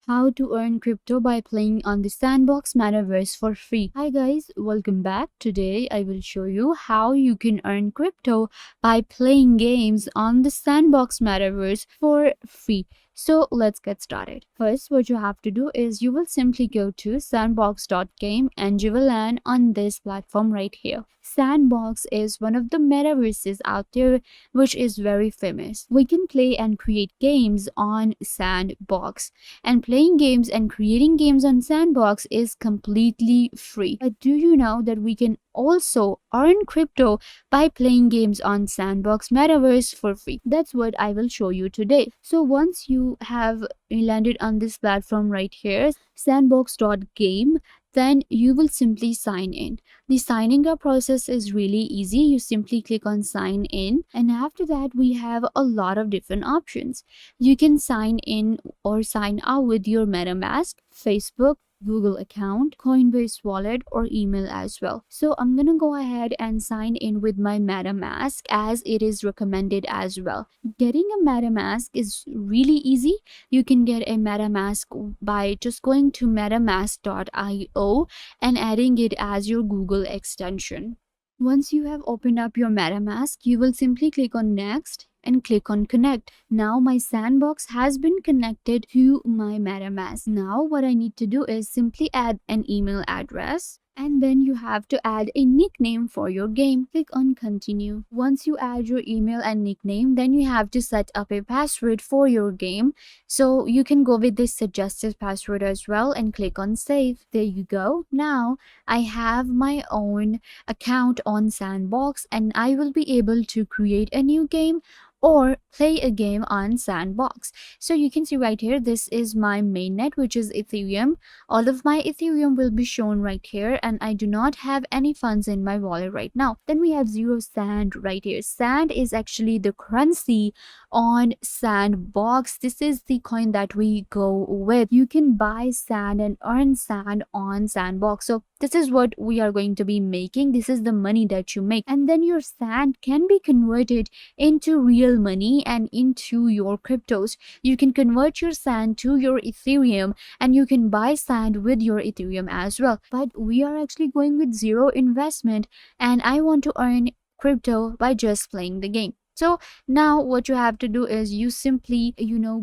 how to earn crypto by playing on the Sandbox Metaverse for free. Hi guys, welcome back. Today I will show you how you can earn crypto by playing games on the Sandbox Metaverse for free. So let's get started. First, what you have to do is you will simply go to sandbox.game and you will land on this platform right here. Sandbox is one of the metaverses out there which is very famous. We can play and create games on Sandbox, and playing games and creating games on Sandbox is completely free. But do you know that we can also earn crypto by playing games on Sandbox Metaverse for free? That's what I will show you today. So once you have landed on this platform right here, sandbox.game, then you will simply sign in. The signing up process is really easy. You simply click on sign in, and after that we have a lot of different options. You can sign in or sign out with your MetaMask, Facebook, Google account, Coinbase wallet, or email as well. So I'm gonna go ahead and sign in with my MetaMask as it is recommended as well. Getting a MetaMask is really easy. You can get a MetaMask by just going to metamask.io and adding it as your Google extension. Once you have opened up your MetaMask, you will simply click on next and click on connect. Now my Sandbox has been connected to my MetaMask. Now what I need to do is simply add an email address, and then you have to add a nickname for your game. Click on continue. Once you add your email and nickname, then you have to set up a password for your game. So you can go with this suggested password as well and click on save. There you go. Now I have my own account on Sandbox and I will be able to create a new game or play a game on Sandbox. So you can see right here, this is my mainnet, which is Ethereum. All of my Ethereum will be shown right here, and I do not have any funds in my wallet right now. Then we have 0 sand right here. Sand is actually the currency on Sandbox. This is the coin that we go with. You can buy sand and earn sand on Sandbox. So this is what we are going to be making. This is the money that you make, and then your sand can be converted into real money and into your cryptos. You can convert your sand to your Ethereum and you can buy sand with your Ethereum as well. But we are actually going with 0 investment, and I want to earn crypto by just playing the game. So now what you have to do is you simply,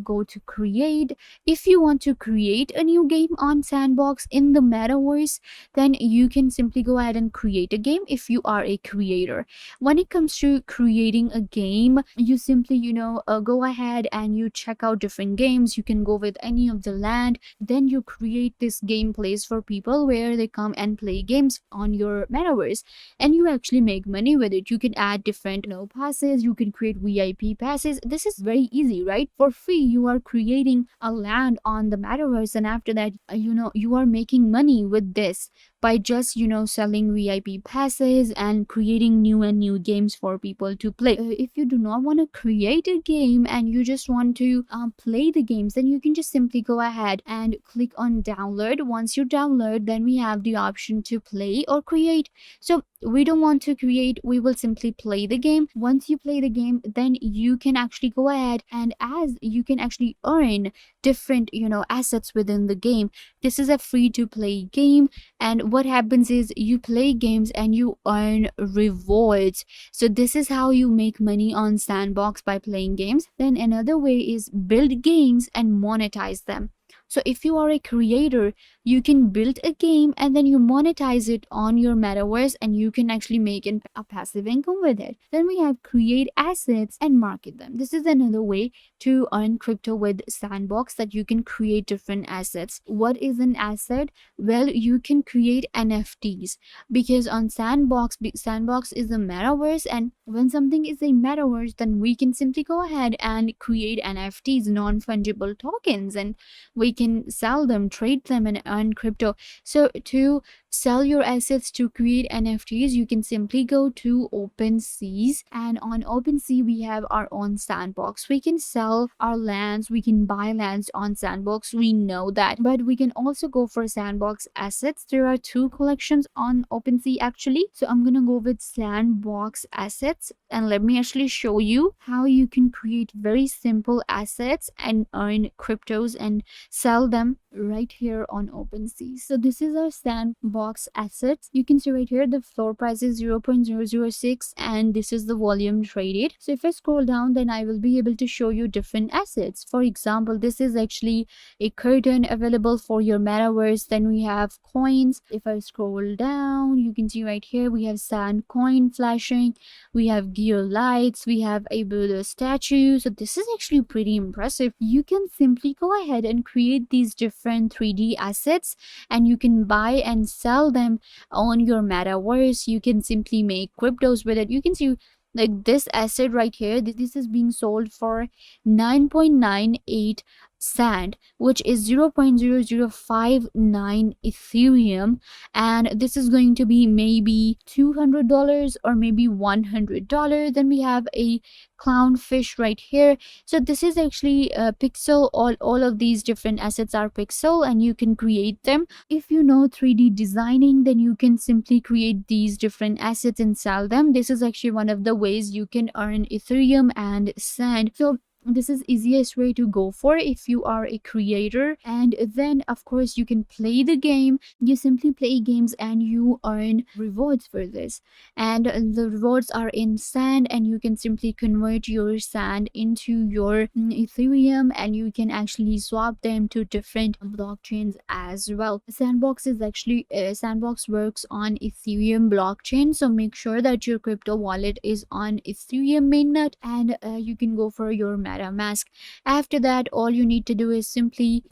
go to create. If you want to create a new game on Sandbox in the metaverse, then you can simply go ahead and create a game if you are a creator. When it comes to creating a game, you simply, go ahead and you check out different games. You can go with any of the land. Then you create this gameplays for people where they come and play games on your metaverse, and you actually make money with it. You can add different, passes. You can create VIP passes. This is very easy, right? For free, you are creating a land on the metaverse, and after that, you are making money with this by just selling VIP passes and creating new and new games for people to play. If you do not want to create a game and you just want to play the games, then you can just simply go ahead and click on download. Once you download, then we have the option to play or create. So we don't want to create, we will simply play the game. Once you play the game, then you can actually go ahead and as you can actually earn different assets within the game. This is a free to play game, and what happens is you play games and you earn rewards. So this is how you make money on Sandbox, by playing games. Then another way is build games and monetize them. So if you are a creator, you can build a game and then you monetize it on your metaverse, and you can actually make a passive income with it. Then we have create assets and market them. This is another way to earn crypto with Sandbox, that you can create different assets. What is an asset? Well, you can create NFTs, because on Sandbox is a metaverse, and when something is a metaverse, then we can simply go ahead and create NFTs, non-fungible tokens, and we can sell them, trade them, and earn crypto. So to sell your assets to create NFTs, you can simply go to OpenSeas, and on OpenSea we have our own sandbox. We can sell our lands, we can buy lands on Sandbox, we know that, but we can also go for Sandbox Assets. There are two collections on OpenSea actually, so I'm gonna go with Sandbox Assets, and let me actually show you how you can create very simple assets and earn cryptos and sell them right here on OpenSea. So this is our Sandbox Assets. You can see right here the floor price is 0.006 and this is the volume traded. So if I scroll down, then I will be able to show you different assets. For example, this is actually a curtain available for your metaverse. Then we have coins. If I scroll down, you can see right here we have sand coin flashing, we have gear lights, we have a Buddha statue. So this is actually pretty impressive. You can simply go ahead and create these different 3D assets and you can buy and sell them on your metaverse. You can simply make cryptos with it. You can see like this asset right here, this is being sold for 9.98 sand, which is 0.0059 Ethereum, and this is going to be maybe $200 or maybe $100. Then we have a clownfish right here. So this is actually a pixel. All of these different assets are pixel and you can create them. If you know 3D designing, then you can simply create these different assets and sell them. This is actually one of the ways you can earn Ethereum and sand. So this is easiest way to go for if you are a creator. And then of course you can play the game. You simply play games and you earn rewards for this, and the rewards are in sand, and you can simply convert your sand into your Ethereum and you can actually swap them to different blockchains as well. Sandbox is actually Sandbox works on Ethereum blockchain, so make sure that your crypto wallet is on Ethereum mainnet, and you can go for your MetaMask. After that, all you need to do is simply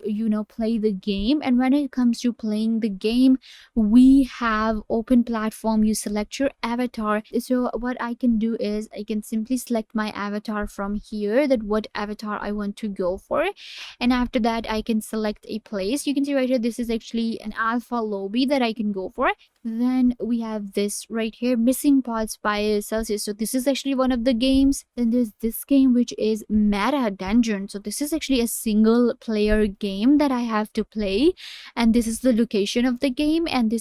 play the game. And when it comes to playing the game, we have open platform. You select your avatar. So what I can do is I can simply select my avatar from here, that what avatar I want to go for, and after that I can select a place. You can see right here this is actually an alpha lobby that I can go for. Then we have this right here, Missing Parts by Celsius. So this is actually one of the games. Then there's this game which is Meta Dungeon. So this is actually a single player game that I have to play, and this is the location of the game, and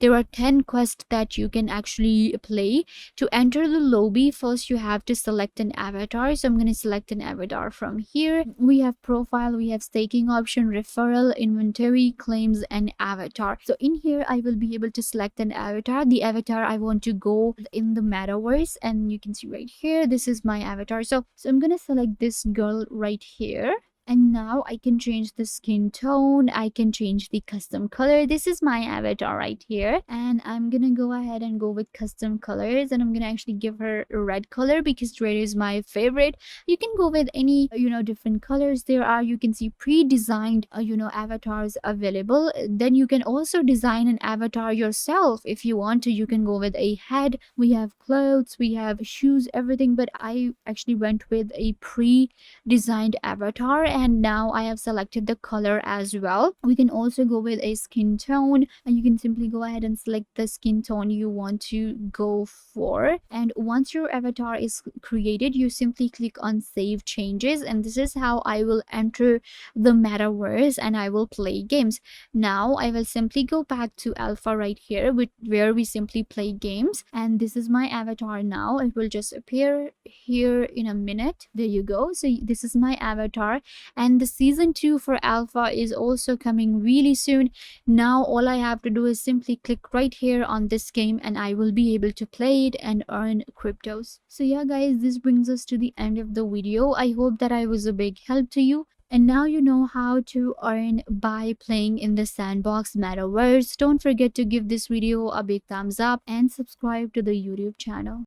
there are 10 quests that you can actually play. To enter the lobby, first you have to select an avatar. So I'm going to select an avatar from here. We have profile, we have staking option, referral, inventory, claims, and avatar. So in here I will be able to select an avatar. The avatar I want to go in the metaverse, and you can see right here this is my avatar. So I'm gonna select this girl right here, and now I can change the skin tone, I can change the custom color. This is my avatar right here, and I'm gonna go ahead and go with custom colors, and I'm gonna actually give her a red color because red is my favorite. You can go with any different colors there are. You can see pre-designed avatars available. Then you can also design an avatar yourself if you want to. You can go with a head, we have clothes, we have shoes, everything, but I actually went with a pre-designed avatar, and now I have selected the color as well. We can also go with a skin tone, and you can simply go ahead and select the skin tone you want to go for. And once your avatar is created, you simply click on save changes, and this is how I will enter the metaverse and I will play games. Now I will simply go back to alpha right here, where we simply play games, and this is my avatar now. It will just appear here in a minute. There you go. So this is my avatar, and the season 2 for alpha is also coming really soon. Now all I have to do is simply click right here on this game and I will be able to play it and earn cryptos. So yeah guys, this brings us to the end of the video. I hope that I was a big help to you, and now you know how to earn by playing in the Sandbox Metaverse. Don't forget to give this video a big thumbs up and subscribe to the YouTube channel.